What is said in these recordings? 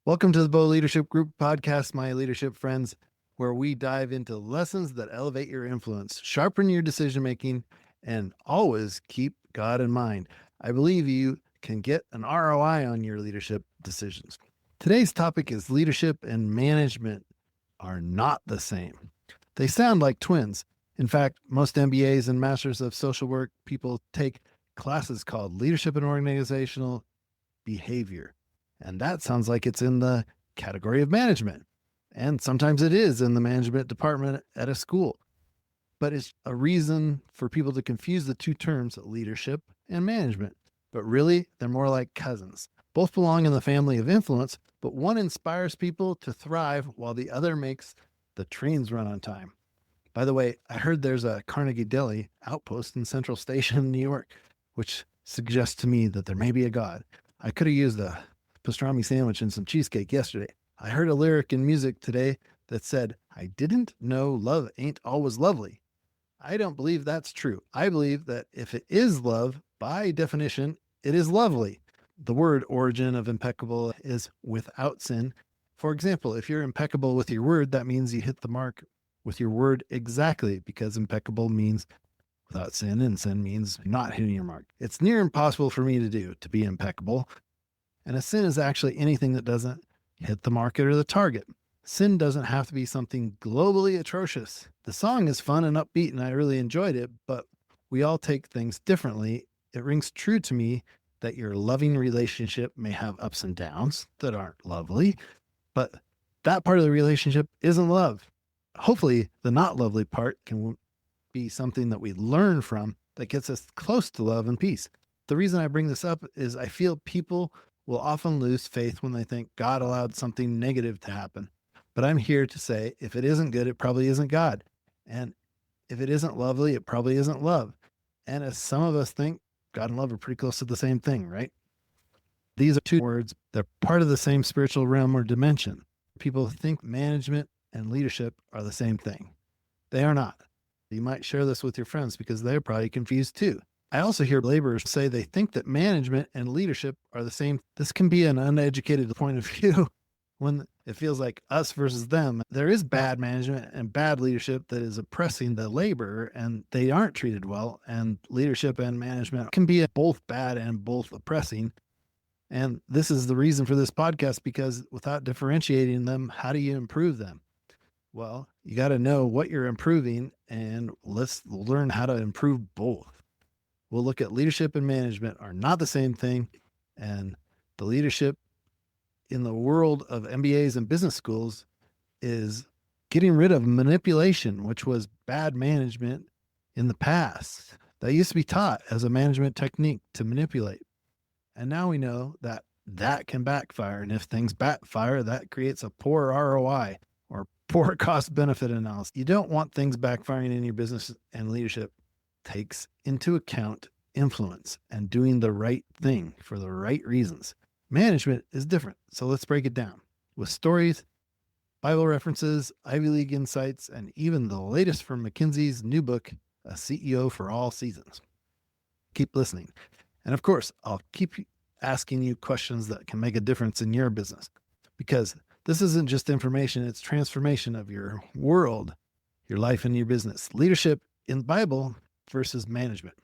Welcome to the Beau Leadership Group Podcast, my leadership friends, where we dive into lessons that elevate your influence, sharpen your decision-making, and always keep God in mind. I believe you can get an ROI on your leadership decisions. Today's topic is leadership and management are not the same. They sound like twins. In fact, most MBAs and Masters of Social Work people take classes called Leadership and Organizational Behavior. And that sounds like it's in the category of management. And sometimes it is in the management department at a school. But it's a reason for people to confuse the two terms, leadership and management. But really, they're more like cousins. Both belong in the family of influence, but one inspires people to thrive while the other makes the trains run on time. By the way, I heard there's a Carnegie Deli outpost in Central Station, New York, which suggests to me that there may be a God. I could have used a pastrami sandwich and some cheesecake yesterday. I heard a lyric in music today that said, "I didn't know love ain't always lovely." I don't believe that's true. I believe that if it is love, by definition, it is lovely. The word origin of impeccable is without sin. For example, if you're impeccable with your word, that means you hit the mark with your word exactly, because impeccable means without sin, and sin means not hitting your mark. It's near impossible for me to be impeccable. And a sin is actually anything that doesn't hit the market or the target. Sin doesn't have to be something globally atrocious. The song is fun and upbeat, and I really enjoyed it, but we all take things differently. It rings true to me that your loving relationship may have ups and downs that aren't lovely, but that part of the relationship isn't love. Hopefully, the not lovely part can be something that we learn from that gets us close to love and peace. The reason I bring this up is I feel people will often lose faith when they think God allowed something negative to happen. But I'm here to say, if it isn't good, it probably isn't God. And if it isn't lovely, it probably isn't love. And as some of us think, God and love are pretty close to the same thing, right? These are two words. They're part of the same spiritual realm or dimension. People think management and leadership are the same thing. They are not. You might share this with your friends because they're probably confused too. I also hear laborers say they think that management and leadership are the same. This can be an uneducated point of view when it feels like us versus them. There is bad management and bad leadership that is oppressing the laborer, and they aren't treated well. And leadership and management can be both bad and both oppressing. And this is the reason for this podcast, because without differentiating them, how do you improve them? Well, you got to know what you're improving, and let's learn how to improve both. We'll look at leadership and management are not the same thing. And the leadership in the world of MBAs and business schools is getting rid of manipulation, which was bad management in the past. That used to be taught as a management technique to manipulate. And now we know that that can backfire. And if things backfire, that creates a poor ROI or poor cost benefit analysis. You don't want things backfiring in your business, and leadership takes into account influence and doing the right thing for the right reasons. Management is different. So let's break it down with stories, Bible references, Ivy League insights, and even the latest from McKinsey's new book, A CEO for All Seasons. Keep listening. And of course, I'll keep asking you questions that can make a difference in your business, because this isn't just information, it's transformation of your world, your life, and your business. Leadership in the Bible versus management.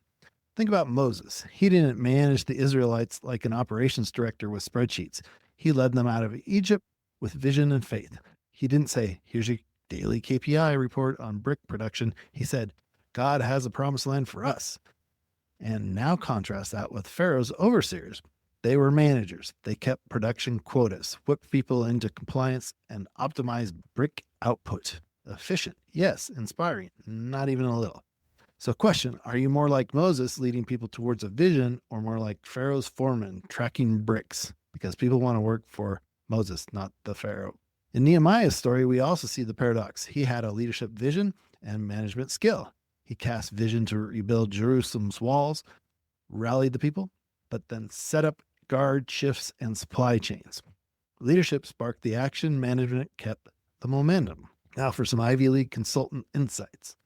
Think about Moses. He didn't manage the Israelites like an operations director with spreadsheets. He led them out of Egypt with vision and faith. He didn't say, "Here's your daily KPI report on brick production." He said, "God has a promised land for us." And now contrast that with Pharaoh's overseers. They were managers. They kept production quotas, whipped people into compliance, and optimized brick output. Efficient, yes. Inspiring, not even a little. So question, are you more like Moses leading people towards a vision, or more like Pharaoh's foreman tracking bricks? Because people want to work for Moses, not the Pharaoh. In Nehemiah's story, we also see the paradox. He had a leadership vision and management skill. He cast vision to rebuild Jerusalem's walls, rallied the people, but then set up guard shifts and supply chains. Leadership sparked the action, management kept the momentum. Now for some Ivy League consultant insights.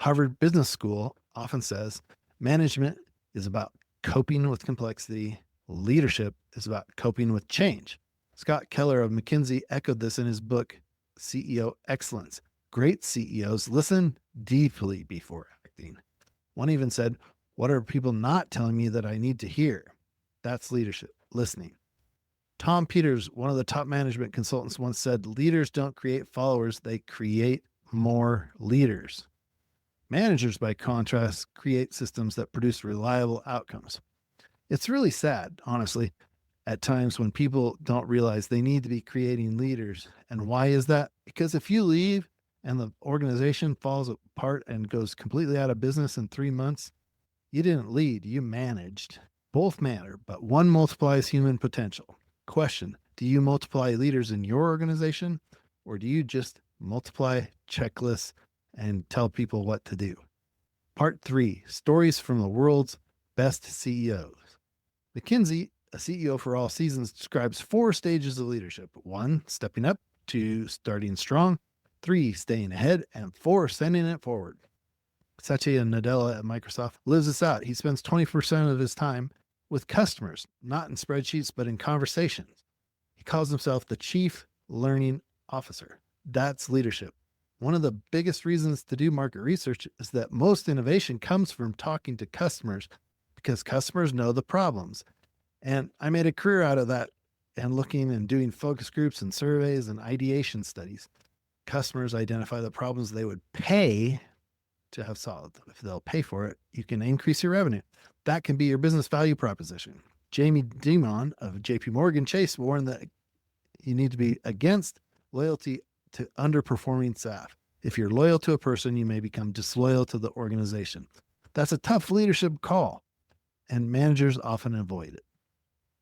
Harvard Business School often says management is about coping with complexity. Leadership is about coping with change. Scott Keller of McKinsey echoed this in his book, CEO Excellence. Great CEOs listen deeply before acting. One even said, "What are people not telling me that I need to hear?" That's leadership, listening. Tom Peters, one of the top management consultants, once said, "Leaders don't create followers, they create more leaders." Managers, by contrast, create systems that produce reliable outcomes. It's really sad, honestly, at times when people don't realize they need to be creating leaders. And why is that? Because if you leave and the organization falls apart and goes completely out of business in 3 months, you didn't lead, you managed. Both matter, but one multiplies human potential. Question: do you multiply leaders in your organization, or do you just multiply checklists and tell people what to do? Part 3, stories from the world's best CEOs. McKinsey, a CEO for all seasons, describes 4 stages of leadership. 1, stepping up. 2, starting strong. 3, staying ahead. And 4, sending it forward. Satya Nadella at Microsoft lives this out. He spends 20% of his time with customers, not in spreadsheets, but in conversations. He calls himself the Chief Learning Officer. That's leadership. One of the biggest reasons to do market research is that most innovation comes from talking to customers, because customers know the problems. And I made a career out of that and looking and doing focus groups and surveys and ideation studies. Customers identify the problems they would pay to have solved. If they'll pay for it, you can increase your revenue. That can be your business value proposition. Jamie Dimon of JP Morgan Chase warned that you need to be against loyalty to underperforming staff. If you're loyal to a person, you may become disloyal to the organization. That's a tough leadership call, and managers often avoid it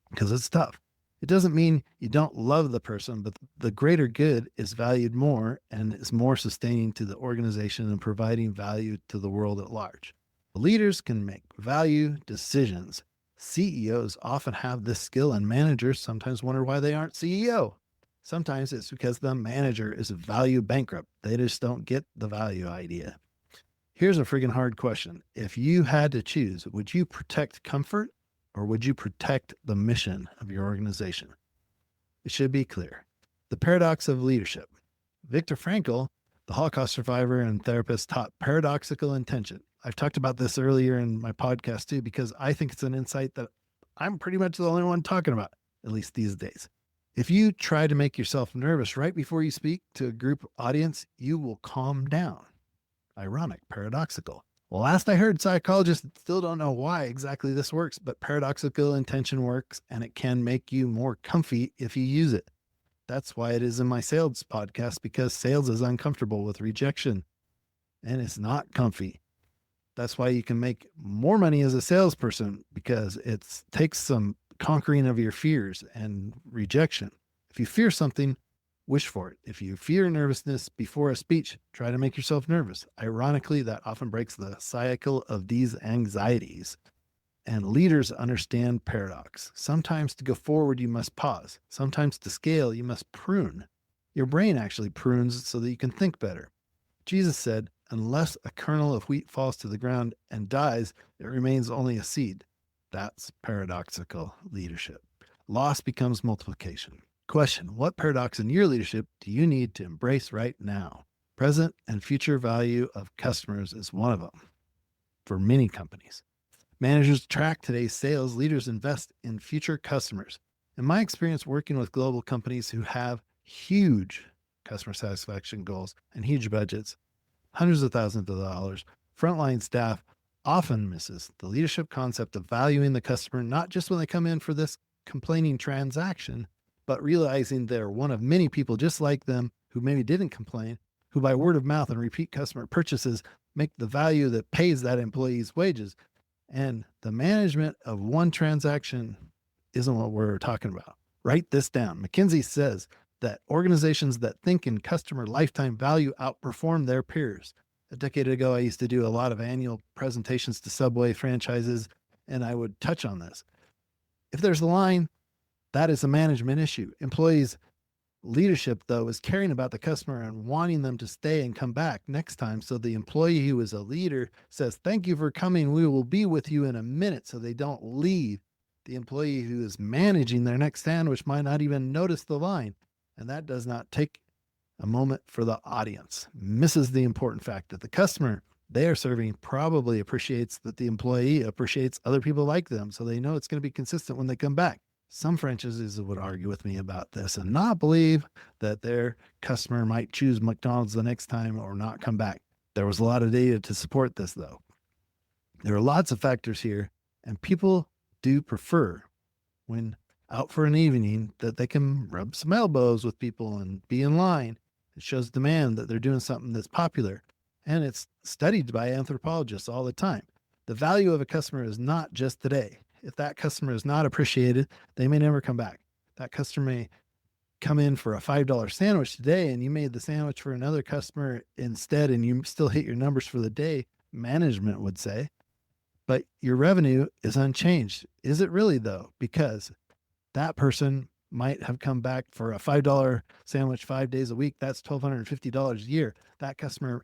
because it's tough. It doesn't mean you don't love the person, but the greater good is valued more and is more sustaining to the organization and providing value to the world at large. Leaders can make value decisions. CEOs often have this skill, and managers sometimes wonder why they aren't CEO. Sometimes it's because the manager is value bankrupt. They just don't get the value idea. Here's a friggin' hard question. If you had to choose, would you protect comfort or would you protect the mission of your organization? It should be clear. The paradox of leadership. Viktor Frankl, the Holocaust survivor and therapist, taught paradoxical intention. I've talked about this earlier in my podcast too, because I think it's an insight that I'm pretty much the only one talking about, at least these days. If you try to make yourself nervous right before you speak to a group audience, you will calm down. Ironic, paradoxical. Well, last I heard, psychologists still don't know why exactly this works, but paradoxical intention works, and it can make you more comfy if you use it. That's why it is in my sales podcast, because sales is uncomfortable with rejection, and it's not comfy. That's why you can make more money as a salesperson, because it takes some conquering of your fears and rejection. If you fear something, wish for it. If you fear nervousness before a speech, try to make yourself nervous. Ironically, that often breaks the cycle of these anxieties. And leaders understand paradox. Sometimes to go forward, you must pause. Sometimes to scale, you must prune. Your brain actually prunes so that you can think better. Jesus said, unless a kernel of wheat falls to the ground and dies, it remains only a seed. That's paradoxical leadership. Loss becomes multiplication. Question: what paradox in your leadership do you need to embrace right now? Present and future value of customers is one of them for many companies. Managers track today's sales, leaders invest in future customers. In my experience working with global companies who have huge customer satisfaction goals and huge budgets, hundreds of thousands of dollars, frontline staff often misses the leadership concept of valuing the customer, not just when they come in for this complaining transaction, but realizing they're one of many people just like them who maybe didn't complain, who by word of mouth and repeat customer purchases make the value that pays that employee's wages. And the management of one transaction isn't what we're talking about. Write this down. McKinsey says that organizations that think in customer lifetime value outperform their peers. A decade ago, I used to do a lot of annual presentations to Subway franchises, and I would touch on this. If there's a line, that is a management issue. Employees' leadership, though, is caring about the customer and wanting them to stay and come back next time. So the employee who is a leader says, thank you for coming. We will be with you in a minute, so they don't leave. The employee who is managing their next sandwich might not even notice the line, and that does not take a moment for the audience. Misses the important fact that the customer they are serving probably appreciates that the employee appreciates other people like them, so they know it's going to be consistent when they come back. Some franchises would argue with me about this and not believe that their customer might choose McDonald's the next time or not come back. There was a lot of data to support this, though. There are lots of factors here, and people do prefer when out for an evening that they can rub some elbows with people and be in line. It shows demand that they're doing something that's popular, and it's studied by anthropologists all the time. The value of a customer is not just today. If that customer is not appreciated, they may never come back. That customer may come in for a $5 sandwich today, and you made the sandwich for another customer instead, and you still hit your numbers for the day, management would say, but your revenue is unchanged. Is it really, though? Because that person might have come back for a $5 sandwich 5 days a week. That's $1,250 a year. That customer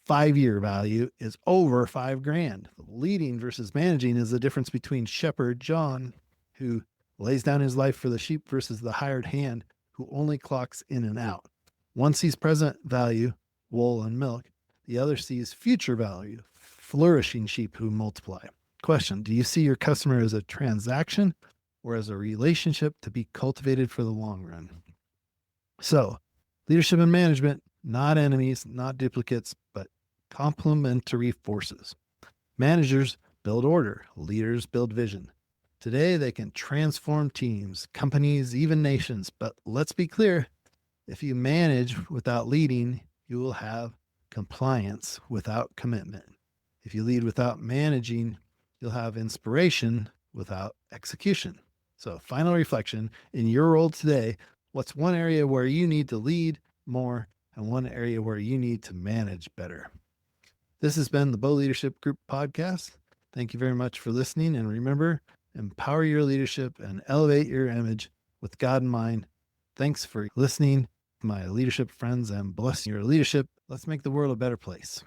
5-year value is over $5,000. Leading versus managing is the difference between Shepherd John, who lays down his life for the sheep, versus the hired hand who only clocks in and out. One sees present value, wool and milk. The other sees future value, flourishing sheep who multiply. Question: do you see your customer as a transaction or as a relationship to be cultivated for the long run? So, leadership and management, not enemies, not duplicates, but complementary forces. Managers build order, leaders build vision. Today, they can transform teams, companies, even nations. But let's be clear, if you manage without leading, you will have compliance without commitment. If you lead without managing, you'll have inspiration without execution. So, final reflection, in your role today, what's one area where you need to lead more and one area where you need to manage better? This has been the Beau Leadership Group Podcast. Thank you very much for listening. And remember, empower your leadership and elevate your image with God in mind. Thanks for listening, my leadership friends, and bless your leadership. Let's make the world a better place.